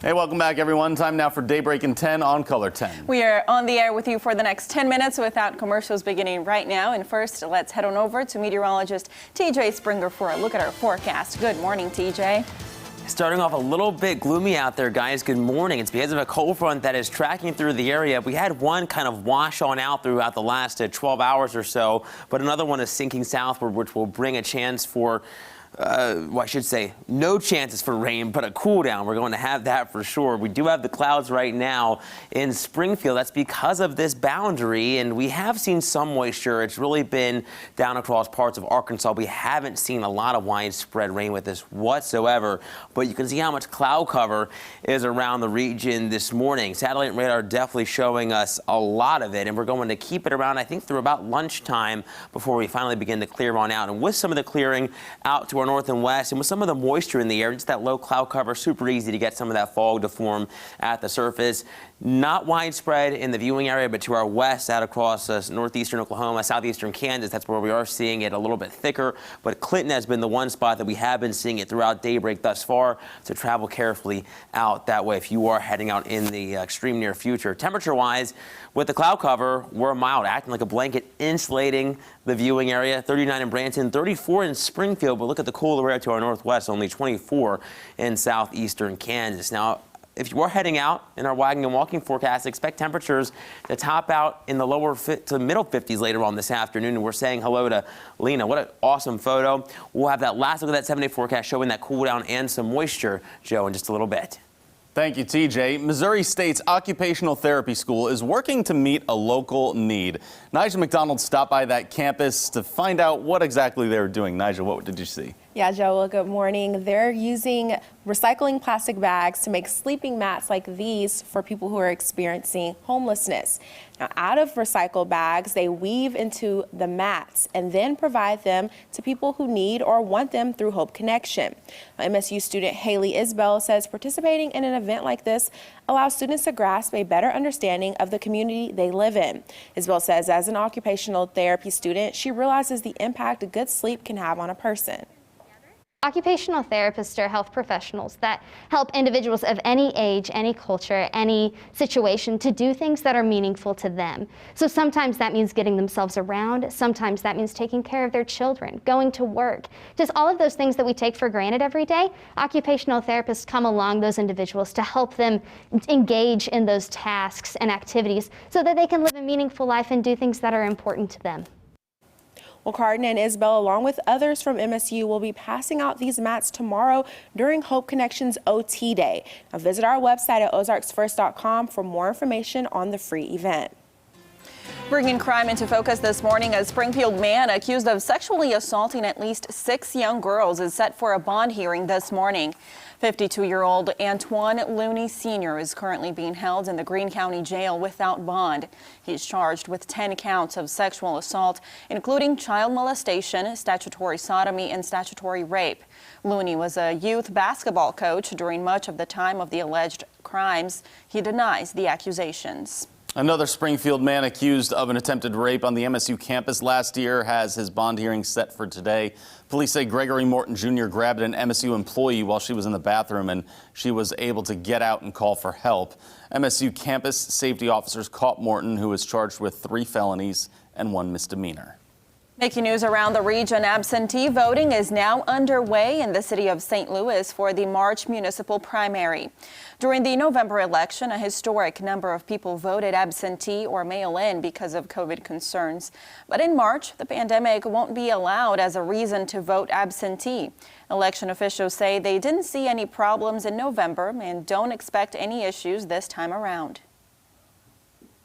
Hey, welcome back, everyone. Time now for Daybreak in 10 on Color 10. We are on the air with you for the next 10 minutes without commercials beginning right now. And first, let's head on over to meteorologist TJ Springer for a look at our forecast. Good morning, TJ. Starting off a little bit gloomy out there, guys. Good morning. It's because of a cold front that is tracking through the area. We had one kind of wash on out throughout the last 12 hours or so, but another one is sinking southward, which will bring a chance for well, I should say no chances for rain, but a cool down. We're going to have that for sure. We do have the clouds right now in Springfield. That's because of this boundary, and we have seen some moisture. It's really been down across parts of Arkansas. We haven't seen a lot of widespread rain with this whatsoever, but you can see how much cloud cover is around the region this morning. Satellite radar definitely showing us a lot of it, and we're going to keep it around, I think, through about lunchtime before we finally begin to clear on out. And with some of the clearing out to our north and west, and with some of the moisture in the air, just that low cloud cover, super easy to get some of that fog to form at the surface. Not widespread in the viewing area, but to our west, out across northeastern Oklahoma, southeastern Kansas, that's where we are seeing it a little bit thicker. But Clinton has been the one spot that we have been seeing it throughout daybreak thus far, so travel carefully out that way if you are heading out in the extreme near future. Temperature-wise, with the cloud cover, we're mild, acting like a blanket, insulating the viewing area. 39 in Branson, 34 in Springfield, but look at the cooler air to our northwest, only 24 in southeastern Kansas. Now, if you are heading out in our wagon and walking forecast, expect temperatures to top out in the lower to middle 50s later on this afternoon. And we're saying hello to Lena. What an awesome photo. We'll have that last look at that 7-day forecast showing that cool down and some moisture, Joe, in just a little bit. Thank you, TJ. Missouri State's occupational therapy school is working to meet a local need. Nigel McDonald stopped by that campus to find out what exactly they were doing. Nigel, what did you see? Yeah, Joe, well, good morning. They're using recycling plastic bags to make sleeping mats like these for people who are experiencing homelessness. Now, out of recycled bags, they weave into the mats and then provide them to people who need or want them through Hope Connection. Now, MSU student Haley Isbell says participating in an event like this allows students to grasp a better understanding of the community they live in. Isbell says as an occupational therapy student, she realizes the impact a good sleep can have on a person. Occupational therapists are health professionals that help individuals of any age, any culture, any situation to do things that are meaningful to them. So sometimes that means getting themselves around, sometimes that means taking care of their children, going to work. Just all of those things that we take for granted every day, occupational therapists come along those individuals to help them engage in those tasks and activities so that they can live a meaningful life and do things that are important to them. Well, Cardin and Isbell, along with others from MSU, will be passing out these mats tomorrow during Hope Connection's OT Day. Now visit our website at ozarksfirst.com for more information on the free event. Bringing crime into focus this morning, a Springfield man accused of sexually assaulting at least 6 young girls is set for a bond hearing this morning. 52-year-old Antoine Looney Sr. is currently being held in the Greene County Jail without bond. He's charged with 10 counts of sexual assault, including child molestation, statutory sodomy, and statutory rape. Looney was a youth basketball coach during much of the time of the alleged crimes. He denies the accusations. Another Springfield man accused of an attempted rape on the MSU campus last year has his bond hearing set for today. Police say Gregory Morton Jr. grabbed an MSU employee while she was in the bathroom, and she was able to get out and call for help. MSU campus safety officers caught Morton, who is charged with 3 felonies and 1 misdemeanor. Making news around the region, absentee voting is now underway in the city of St. Louis for the March municipal primary. During the November election, a historic number of people voted absentee or mail-in because of COVID concerns. But in March, the pandemic won't be allowed as a reason to vote absentee. Election officials say they didn't see any problems in November and don't expect any issues this time around.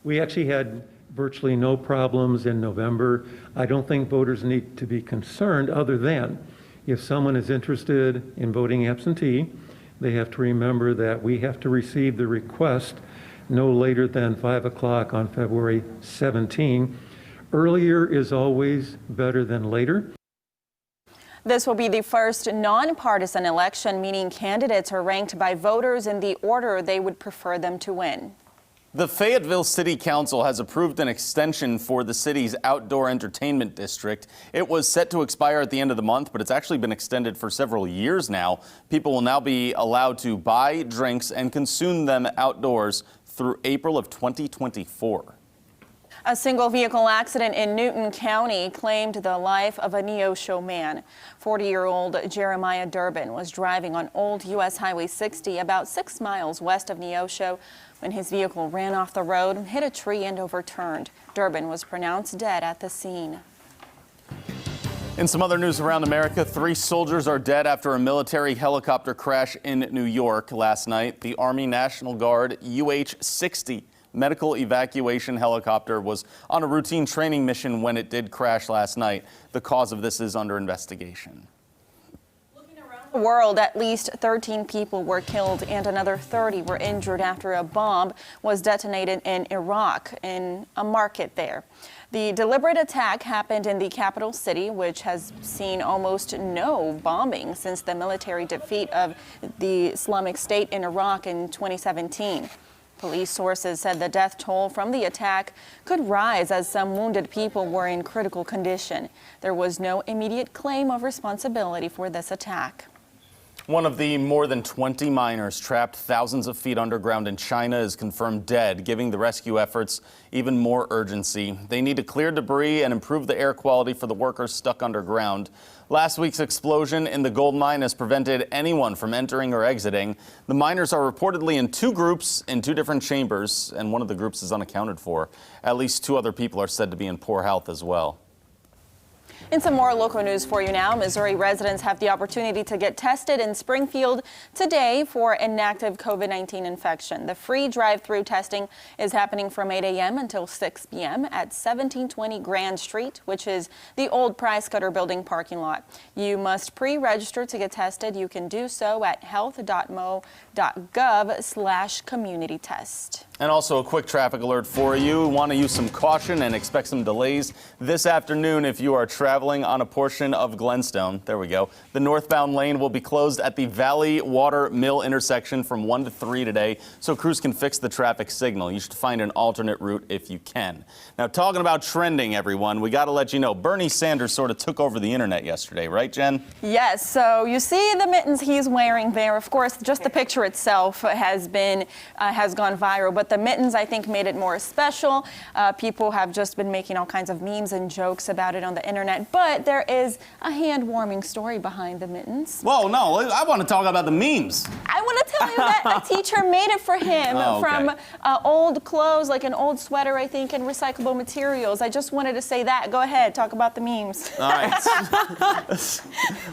We actually had virtually no problems in November. I don't think voters need to be concerned, other than if someone is interested in voting absentee, they have to remember that we have to receive the request no later than 5 o'clock on February 17. Earlier is always better than later. This will be the first nonpartisan election, meaning candidates are ranked by voters in the order they would prefer them to win. The Fayetteville City Council has approved an extension for the city's outdoor entertainment district. It was set to expire at the end of the month, but it's actually been extended for several years now. People will now be allowed to buy drinks and consume them outdoors through April of 2024. A single vehicle accident in Newton County claimed the life of a Neosho man. 40-year-old Jeremiah Durbin was driving on Old U.S. Highway 60 about 6 miles west of Neosho when his vehicle ran off the road, hit a tree, and overturned. Durbin was pronounced dead at the scene. In some other news around America, 3 soldiers are dead after a military helicopter crash in New York last night. The Army National Guard UH-60 medical evacuation helicopter was on a routine training mission when it did crash last night. The cause of this is under investigation. The world, at least 13 people were killed and another 30 were injured after a bomb was detonated in Iraq in a market there. The deliberate attack happened in the capital city, which has seen almost no bombing since the military defeat of the Islamic State in Iraq in 2017. Police sources said the death toll from the attack could rise as some wounded people were in critical condition. There was no immediate claim of responsibility for this attack. One of the more than 20 miners trapped thousands of feet underground in China is confirmed dead, giving the rescue efforts even more urgency. They need to clear debris and improve the air quality for the workers stuck underground. Last week's explosion in the gold mine has prevented anyone from entering or exiting. The miners are reportedly in 2 groups in 2 different chambers, and one of the groups is unaccounted for. At least 2 other people are said to be in poor health as well. In some more local news for you now, Missouri residents have the opportunity to get tested in Springfield today for an active COVID-19 infection. The free drive-through testing is happening from 8 a.m. until 6 p.m. at 1720 Grand Street, which is the old Price Cutter Building parking lot. You must pre-register to get tested. You can do so at health.mo.gov/community test. And also a quick traffic alert for you. Want to use some caution and expect some delays this afternoon if you are traveling on a portion of Glenstone. There we go. The northbound lane will be closed at the Valley Water Mill intersection from 1 to 3 today, so crews can fix the traffic signal. You should find an alternate route if you can. Now, talking about trending, everyone, we got to let you know Bernie Sanders sort of took over the internet yesterday, right, Jen? Yes, so you see the mittens he's wearing there. Of course, just the picture itself has gone viral, but the mittens, I think, made it more special. People have just been making all kinds of memes and jokes about it on the internet, but there is a hand-warming story behind the mittens. Whoa, no, I want to talk about the memes. I want to tell you that a teacher made it for him from old clothes, like an old sweater, I think, and recyclable materials. I just wanted to say that. Go ahead, talk about the memes. All right.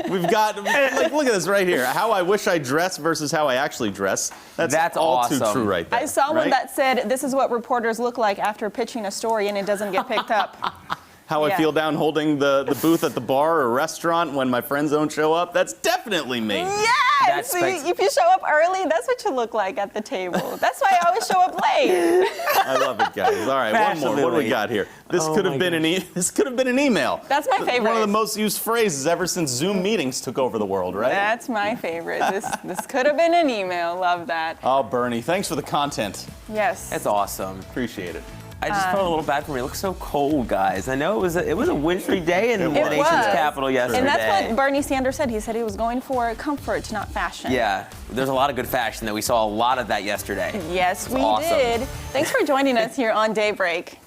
We've got, like, look at this right here. How I wish I dress versus how I actually dress. That's all awesome. too true right there. I saw one that said, "This is what reporters look like after pitching a story and it doesn't get picked up." How I feel down holding the booth at the bar or restaurant when my friends don't show up. That's definitely me. Yes! If you show up early, that's what you look like at the table. That's why I always show up late. I love it, guys. All right, one more. What do we got here? This could have been an email. That's my favorite. One of the most used phrases ever since Zoom meetings took over the world, right? That's my favorite. This could have been an email. Love that. Oh, Bernie, thanks for the content. Yes. That's awesome. Appreciate it. I just felt a little bad for me. It looks so cold, guys. I know it was a wintry day in the nation's capital yesterday. And that's what Bernie Sanders said. He said he was going for comfort, not fashion. Yeah, there's a lot of good fashion that we saw a lot of that yesterday. Yes, we awesome. did. Thanks for joining us here on Daybreak.